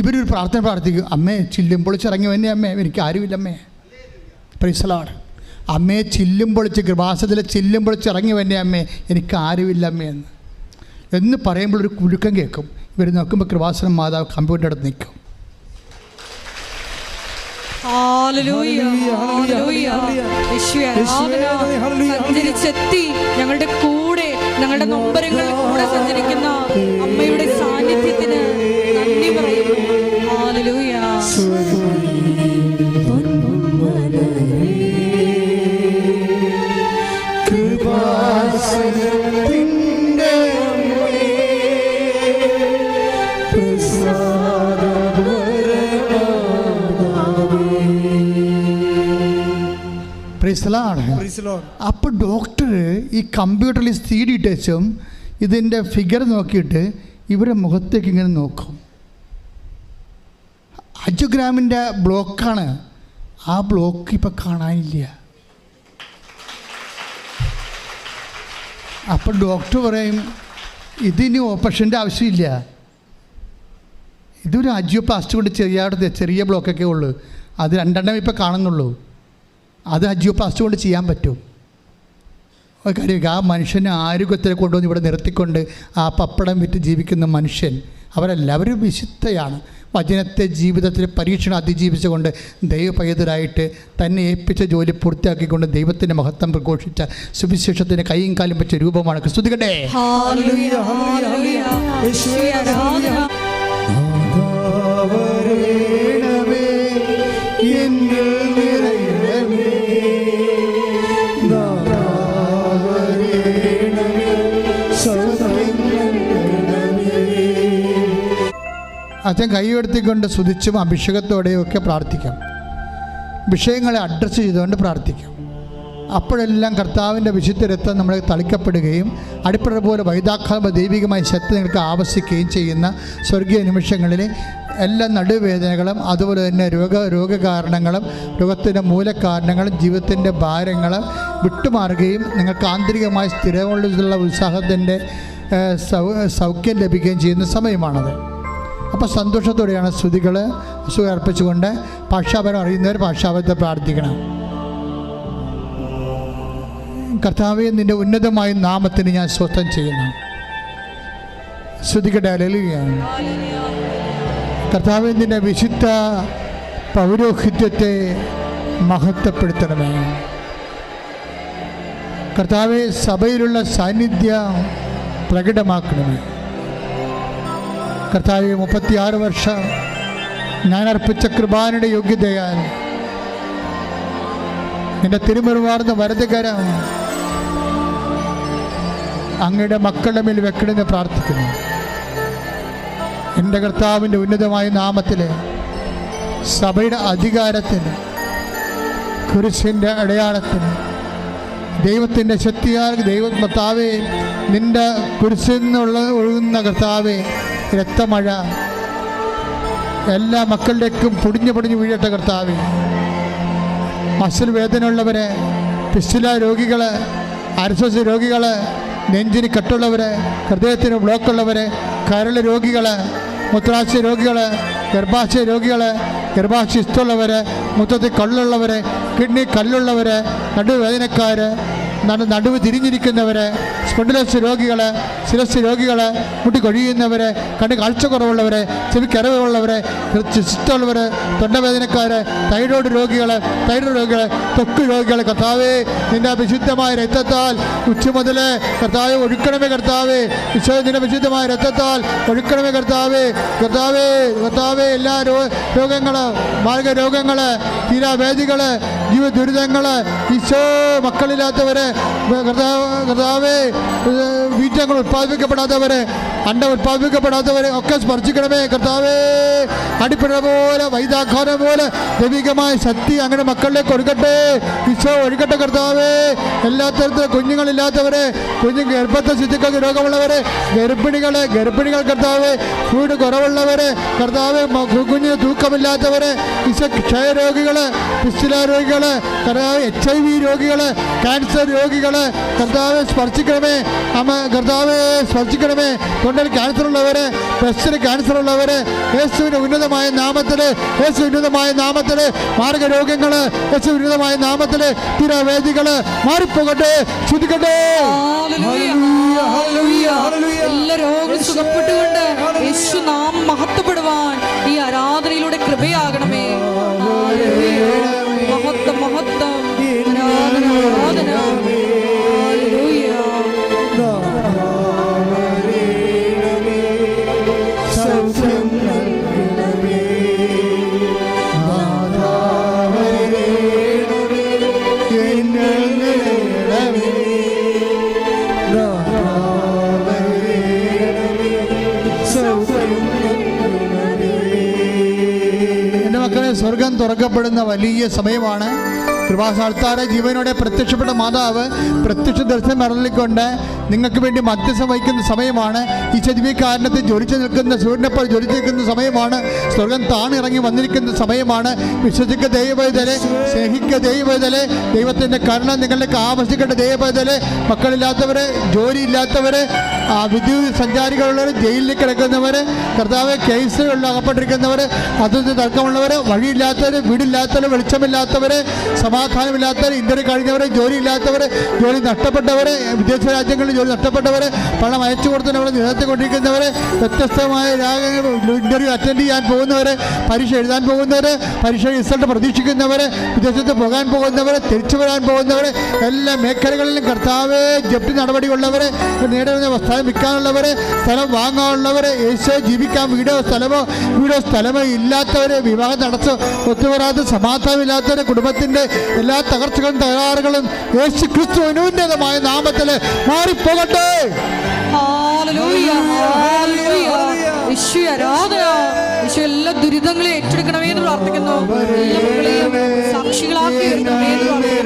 ഇവരൊരു പ്രാർത്ഥന പ്രാർത്ഥിക്കും. അമ്മേ ചില്ലും പൊളിച്ചിറങ്ങി വന്നെ അമ്മേ, എനിക്ക് ആരുമില്ല അമ്മേ. Price the Lord. അമ്മേ ചില്ലും പൊളിച്ച് കൃപാസനത്തിലെ ചില്ലും പൊളിച്ചിറങ്ങി വന്നെ അമ്മേ, എനിക്ക് ആരുമില്ല അമ്മേ എന്ന് പറയുമ്പോൾ ഒരു കുലുക്കം കേൾക്കും. ഇവർ നോക്കുമ്പോൾ കൃപാസനം മാതാവ് കമ്പ്യൂട്ടറിൻ്റെ അടുത്ത് നിൽക്കും. സഞ്ചരിച്ചെത്തി ഞങ്ങളുടെ കൂടെ, ഞങ്ങളുടെ നൊമ്പരങ്ങളിൽ കൂടെ സഞ്ചരിക്കുന്ന അമ്മയുടെ സാന്നിധ്യത്തിന് നന്ദി പറയുന്നു. ഹല്ലേലൂയ. അപ്പോൾ ഡോക്ടർ ഈ കമ്പ്യൂട്ടറിൽ CD ടച്ചും ഇതിൻ്റെ ഫിഗർ നോക്കിയിട്ട് ഇവരുടെ മുഖത്തേക്ക് ഇങ്ങനെ നോക്കും. ആൻജിയോഗ്രാമിൻ്റെ ബ്ലോക്കാണ്. ആ ബ്ലോക്ക് ഇപ്പം കാണാനില്ല. അപ്പോൾ ഡോക്ടർ പറയും ഇതിന് ഓപ്പറേഷൻ്റെ ആവശ്യമില്ല, ഇതൊരു ആൻജിയോപ്ലാസ്റ്റി കൊണ്ട് ചെറിയ ബ്ലോക്കൊക്കെ ഉള്ളൂ, അത് 2 ഇപ്പം കാണുന്നുള്ളൂ, അത് ആൻജിയോപ്ലാസ്റ്റി കൊണ്ട് ചെയ്യാൻ പറ്റും. കാര്യം ആ മനുഷ്യനെ ആരോഗ്യത്തിൽ കൊണ്ടുവന്ന് ഇവിടെ നിർത്തിക്കൊണ്ട് ആ പപ്പടം വിറ്റ് ജീവിക്കുന്ന മനുഷ്യൻ അവരെല്ലാവരും വിശുദ്ധയാണ്. വചനത്തെ ജീവിതത്തിൽ പരീക്ഷണം അതിജീവിച്ചുകൊണ്ട് ദൈവപൈതരായിട്ട് തന്നെ ഏൽപ്പിച്ച ജോലി പൂർത്തിയാക്കിക്കൊണ്ട് ദൈവത്തിൻ്റെ മഹത്വം പ്രഘോഷിച്ച സുവിശേഷത്തിന് കൈയും കാലും വെച്ച രൂപമാണ്. സ്തുതിക്കട്ടെ. ഹല്ലേലൂയ, ഹല്ലേലൂയ. യേശുവേ ആരാധന. വരേണമേ, എന്നിൽ നിറയണമേ. നാഥാ വരേണമേ, സൗഖ്യം നൽകണമേ. അച്ഛൻ കൈയുയർത്തിക്കൊണ്ട് സ്തുതിച്ചും അഭിഷേകത്തോടെയും ഒക്കെ പ്രാർത്ഥിക്കാം. വിഷയങ്ങളെ അഡ്രസ്സ് ചെയ്തുകൊണ്ട് പ്രാർത്ഥിക്കാം. അപ്പോഴെല്ലാം കർത്താവിൻ്റെ വിശുദ്ധ രക്തം നമ്മളെ തളിക്കപ്പെടുകയും അടിപ്പട പോലെ വൈദാഖാമ ദൈവികമായ ശക്തി നിങ്ങൾക്ക് ആവശ്യിക്കുകയും ചെയ്യുന്ന സ്വർഗീയ നിമിഷങ്ങളിൽ എല്ലാ നടുവേദനകളും അതുപോലെ തന്നെ രോഗകാരണങ്ങളും രോഗത്തിൻ്റെ മൂലകാരണങ്ങളും ജീവിതത്തിൻ്റെ ഭാരങ്ങളും വിട്ടുമാറുകയും നിങ്ങൾക്ക് ആന്തരികമായ സ്ഥിരമുള്ള ഉത്സാഹത്തിൻ്റെ സൗഖ്യം ലഭിക്കുകയും ചെയ്യുന്ന സമയമാണത്. അപ്പോൾ സന്തോഷത്തോടെയാണ് സ്തുതികൾ അസുഖം അർപ്പിച്ചുകൊണ്ട് ഭാഷാപരം അറിയുന്നവർ ഭാഷാപരത്തെ പ്രാർത്ഥിക്കണം. കർത്താവേ, നിൻ്റെ ഉന്നതമായ നാമത്തിന് ഞാൻ സ്വസ്ഥം ചെയ്യുന്നു. സ്തുതിക്കട്ടെ. ഹല്ലേലൂയ. കർത്താവേ, നിൻ്റെ വിശുദ്ധ പൗരോഹിത്യത്തെ മഹത്വപ്പെടുത്തണമേ. കർത്താവേ, സഭയിലുള്ള സാന്നിധ്യം പ്രകടമാക്കണമേ. കർത്താവേ, 36 വർഷം ഞാൻ അർപ്പിച്ച കൃപാനയുടെ യോഗ്യതയാൽ നിന്റെ തിരുമുറിവാർന്ന വലതുകരം അങ്ങയുടെ മക്കളുടെ മേൽ വെക്കണമെന്ന് പ്രാർത്ഥിക്കുന്നു. എൻ്റെ കർത്താവിൻ്റെ ഉന്നതമായ നാമത്തിൽ സഭയുടെ അധികാരത്തിന്, കുരിശിൻ്റെ അടയാളത്തിന്, ദൈവത്തിൻ്റെ ശക്തിയാൽ കർത്താവേ, നിൻ്റെ കുരിശിൽ നിന്നുള്ള ഒഴുകുന്ന കർത്താവേ രക്തമഴ എല്ലാ മക്കളുടേക്കും പൊടിഞ്ഞു വീഴട്ടെ. കർത്താവേ, മസിൽ വേദനയുള്ളവരെ, പിസ്റ്റുല രോഗികൾ, അർശസ് രോഗികൾ, നെഞ്ചിന് കെട്ടുള്ളവർ, ഹൃദയത്തിന് ബ്ലോക്കുള്ളവർ, കരൾ രോഗികൾ, മൂത്രാശയ രോഗികൾ, ഗർഭാശയ രോഗികൾ, ഗർഭാശയസ്തുള്ളവർ, മൂത്രത്തിൽ കള്ളുള്ളവർ, കിഡ്നി കല്ലുള്ളവർ, നടുവേദനക്കാർ, നടുവ് തിരിഞ്ഞിരിക്കുന്നവർ, സ്പോണ്ടിലോസിസ് രോഗികൾ, ശിരസ് രോഗികൾ, മുട്ടി കൊഴിയുന്നവർ, കണ്ണ് കാഴ്ച കുറവുള്ളവർ, ചെവിക്കരവുള്ളവർ, ചിസ്റ്റുള്ളവർ, തൊണ്ടവേദനക്കാർ, തൈറോയ്ഡ് രോഗികൾ, ത്വക്ക് രോഗികൾ, കർത്താവേ, നിന്റെ വിശുദ്ധമായ രക്തത്താൽ ഉച്ച മുതൽ കർത്താവെ ഒഴുക്കണമേ. കർത്താവേ, നിന്റെ വിശുദ്ധമായ രക്തത്താൽ ഒഴുക്കണമേ. കർത്താവേ, എല്ലാ രോഗങ്ങൾ, മാർഗരോഗങ്ങൾ, തീരാവേദികൾ, ജീവ ദുരിതങ്ങൾ, ഈശോ, മക്കളില്ലാത്തവര്, കർത്താവേ, വീറ്റങ്ങൾ ഉത്പാദിപ്പിക്കപ്പെടാത്തവര്, അണ്ട ഉത്പാദിപ്പിക്കപ്പെടാത്തവര് ഒക്കെ സ്പർശിക്കണമേ. കർത്താവേ, അടിപ്പഴ പോലെ വൈദാഘാനം പോലെ ദൈവികമായ ശക്തി അങ്ങനെ മക്കളിലേക്ക് ഒഴുകട്ടെ. ഈശോ ഒഴുകട്ടെ. കർത്താവേ, എല്ലാ തരത്തിലും കുഞ്ഞുങ്ങളില്ലാത്തവര്, ഗർഭത്തെ ശുദ്ധിക്കൾക്ക് രോഗമുള്ളവര്, ഗർഭിണികൾ കർത്താവേ, ഫുഡ് കുറവുള്ളവര്, കർത്താവേ, കുഞ്ഞിന് തൂക്കമില്ലാത്തവര്, ഈശോ, ക്ഷയരോഗികള്, പിസ്റ്റുല രോഗികള്, കർത്താവേ, HIV രോഗികള്, ക്യാൻസർ രോഗികള്, കർത്താവെ സ്പർശിക്കണമേ. കർത്താവെ സ്പർശിക്കണമേ. തൊണ്ടയിൽ ക്യാൻസർ ഉള്ളവര്, ബ്രസ്റ്റിന് ക്യാൻസർ ഉള്ളവര്, യേശുവിന്റെ ഉന്നതമായ നാമത്തില് മാർഗരോഗങ്ങള്, യേശു ഉന്നതമായ നാമത്തില് തീരാവേദികള് മാറിപ്പോകട്ടെ. ശ്രുതിക്കട്ടെ. എല്ലാ രോഗങ്ങളും സുഖപ്പെട്ടുകൊണ്ട് യേശു നാമം മഹത്വപ്പെടുവാൻ ഈ ആരാധനയിലൂടെ കൃപയാകണമേ. മഹത്വം ആരാധന. സ്വർഗം തുറക്കപ്പെടുന്ന വലിയ സമയമാണ്. കൃപാസാൽത്താറെ ജീവനോടെ പ്രത്യക്ഷപ്പെട്ട മാതാവ് പ്രത്യക്ഷ ദർശനം അരളിക്കൊണ്ട് നിങ്ങൾക്ക് വേണ്ടി മധ്യസ്ഥം വഹിക്കുന്ന സമയമാണ്. ഈ ചതിവി കാരണത്തിൽ ജ്വലിച്ചു നിൽക്കുന്ന സൂര്യനെപ്പോൾ ജ്വലിച്ചു നിൽക്കുന്ന സമയമാണ്. സ്വർഗം താണിറങ്ങി വന്നിരിക്കുന്ന സമയമാണ്. വിശ്വസിക്ക ദൈവവേദലെ, സ്നേഹിക്ക ദൈവവേദലെ, ദൈവത്തിൻ്റെ കരുണ നിങ്ങളിലേക്ക് ആവശ്യിക്കേണ്ട ദൈവവേദലെ. മക്കളില്ലാത്തവര്, ജോലിയില്ലാത്തവര്, വിദ്യുത് സഞ്ചാരികളുള്ളവർ, ജയിലിൽ കിടക്കുന്നവര്, കർത്താവ് കേസുകളിൽ അകപ്പെട്ടിരിക്കുന്നവർ, അതിന് തർക്കമുള്ളവർ, വഴിയില്ലാത്തവർ, വീടില്ലാത്തവർ, വെളിച്ചമില്ലാത്തവർ, സമാധാനമില്ലാത്തവർ, ഇന്റർവ്യൂ കഴിഞ്ഞവർ, ജോലി ഇല്ലാത്തവർ, ജോലി നഷ്ടപ്പെട്ടവർ, വിദേശ രാജ്യങ്ങളിൽ ജോലി നഷ്ടപ്പെട്ടവർ, പണം അയച്ചു കൊടുത്തവരെ നിലനിർത്തിക്കൊണ്ടിരിക്കുന്നവർ, വ്യത്യസ്തമായ ഇന്റർവ്യൂ അറ്റൻഡ് ചെയ്യാൻ പോകുന്നവർ, പരീക്ഷ എഴുതാൻ പോകുന്നവർ, പരീക്ഷ റിസൾട്ട് പ്രതീക്ഷിക്കുന്നവർ, വിദേശത്ത് പോകാൻ പോകുന്നവർ, തിരിച്ചു വരാൻ പോകുന്നവർ, എല്ലാ മേഖലകളിലും കർത്താവേ ജപ്തി നടപടിയുള്ളവർ, നേടുന്ന സ്ഥലം വിൽക്കാനുള്ളവർ, സ്ഥലം വാങ്ങാനുള്ളവർ, യേശു ജീവിക്കാൻ വീടോ സ്ഥലമോ ഇല്ലാത്തവർ, വിവാഹം നടച്ച് ഒത്തുവരാതെ സമാധാനമില്ലാത്തവർ, കുടുംബത്തിൻ്റെ എല്ലാ തകർച്ചകളും തകരാറുകളും യേശു ക്രിസ്തു അനുന്നതമായ നാമത്തിൽ മാറിപ്പോകട്ടെ. ഹല്ലേലൂയ, ഹല്ലേലൂയ. യേശുവേ ആരാധന. യേശു എല്ലാ ദുരിതങ്ങളെയും ഏറ്റെടുക്കണമേ എന്ന് പ്രാർത്ഥിക്കുന്നു. എല്ലാ മക്കളെയും സാക്ഷികളാക്കി ഉയർത്തണമേ എന്ന് പ്രാർത്ഥിക്കുന്നു.